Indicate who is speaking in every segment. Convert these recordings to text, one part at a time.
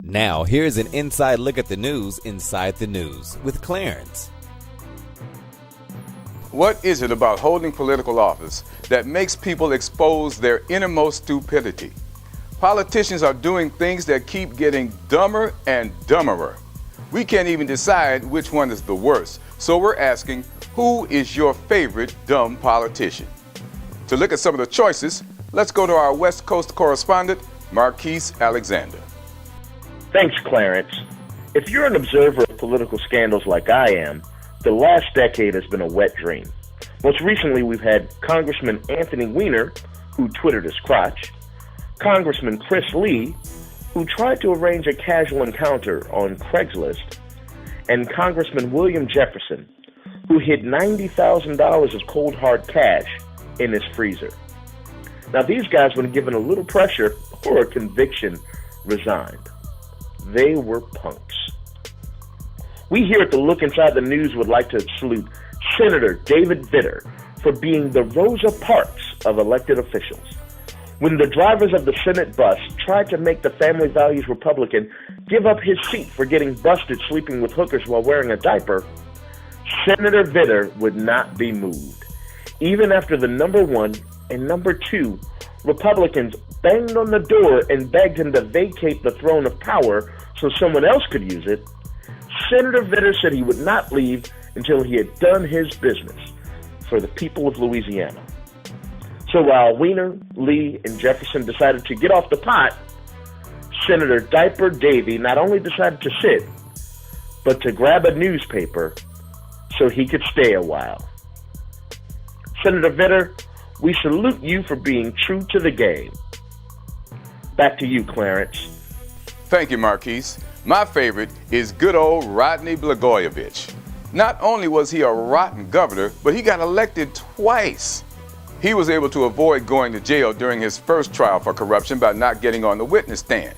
Speaker 1: Now, here's an inside look at the news inside the news with Clarence.
Speaker 2: What is it about holding political office that makes people expose their innermost stupidity? Politicians are doing things that keep getting dumber and dumberer. We can't even decide which one is the worst. So we're asking, who is your favorite dumb politician? To look at some of the choices, let's go to our West Coast correspondent, Marquise Alexander.
Speaker 3: Thanks, Clarence. If you're an observer of political scandals like I am, the last decade has been a wet dream. Most recently, we've had Congressman Anthony Weiner, who Twittered his crotch, Congressman Chris Lee, who tried to arrange a casual encounter on Craigslist, and Congressman William Jefferson, who hid $90,000 of cold hard cash in his freezer. Now, these guys, when given a little pressure or a conviction, resigned. They were punks. We here at the Look Inside the News would like to salute Senator David Vitter for being the Rosa Parks of elected officials. When the drivers of the Senate bus tried to make the Family Values Republican give up his seat for getting busted sleeping with hookers while wearing a diaper, Senator Vitter would not be moved. Even after the number one and number two Republicans banged on the door and begged him to vacate the throne of power so someone else could use it, Senator Vitter said he would not leave until he had done his business for the people of Louisiana. So while Weiner, Lee, and Jefferson decided to get off the pot, Senator Diaper Davy not only decided to sit, but to grab a newspaper so he could stay a while. Senator Vitter, we salute you for being true to the game. Back to you, Clarence.
Speaker 2: Thank you, Marquise. My favorite is good old Rodney Blagojevich. Not only was he a rotten governor, but he got elected twice. He was able to avoid going to jail during his first trial for corruption by not getting on the witness stand.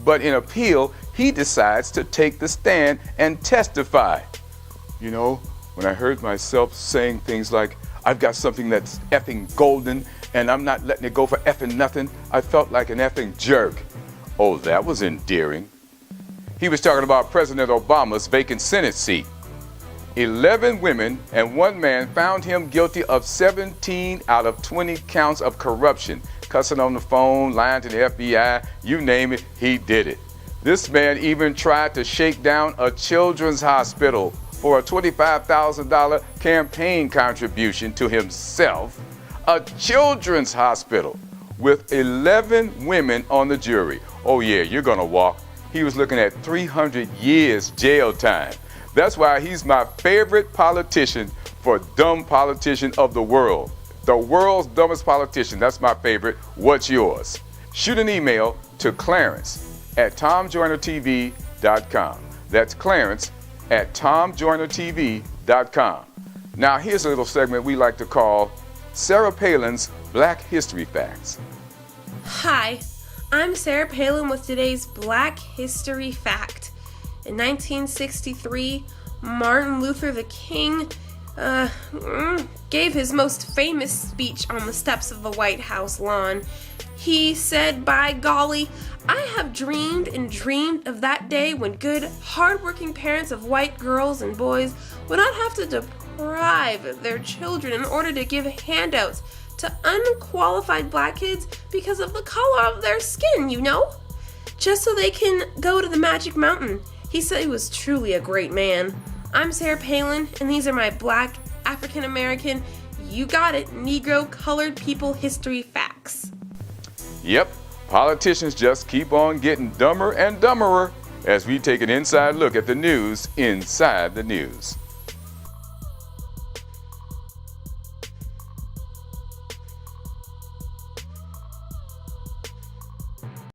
Speaker 2: But in appeal, he decides to take the stand and testify. You know, when I heard myself saying things like, I've got something that's effing golden and I'm not letting it go for effing nothing, I felt like an effing jerk. Oh, that was endearing. He was talking about President Obama's vacant Senate seat. 11 women and 1 man found him guilty of 17 out of 20 counts of corruption. Cussing on the phone, lying to the FBI, you name it, he did it. This man even tried to shake down a children's hospital for a $25,000 campaign contribution to himself. A children's hospital with 11 women on the jury. Oh yeah, you're gonna walk. He was looking at 300 years jail time. That's why he's my favorite politician for dumb politician of the world. The world's dumbest politician, that's my favorite. What's yours? Shoot an email to Clarence@TomJoynerTV.com. That's Clarence@TomJoynerTV.com. Now here's a little segment we like to call Sarah Palin's Black History Facts.
Speaker 4: Hi, I'm Sarah Palin with today's Black History Fact. In 1963, Martin Luther King gave his most famous speech on the steps of the White House lawn. He said, "By golly, I have dreamed and dreamed of that day when good, hardworking parents of white girls and boys would not have to deprive their children in order to give handouts to unqualified black kids because of the color of their skin, you know? Just so they can go to the Magic Mountain." He said he was truly a great man. I'm Sarah Palin, and these are my Black, African American, you got it, Negro, colored people history facts.
Speaker 2: Yep, politicians just keep on getting dumber and dumberer as we take an inside look at the news inside the news.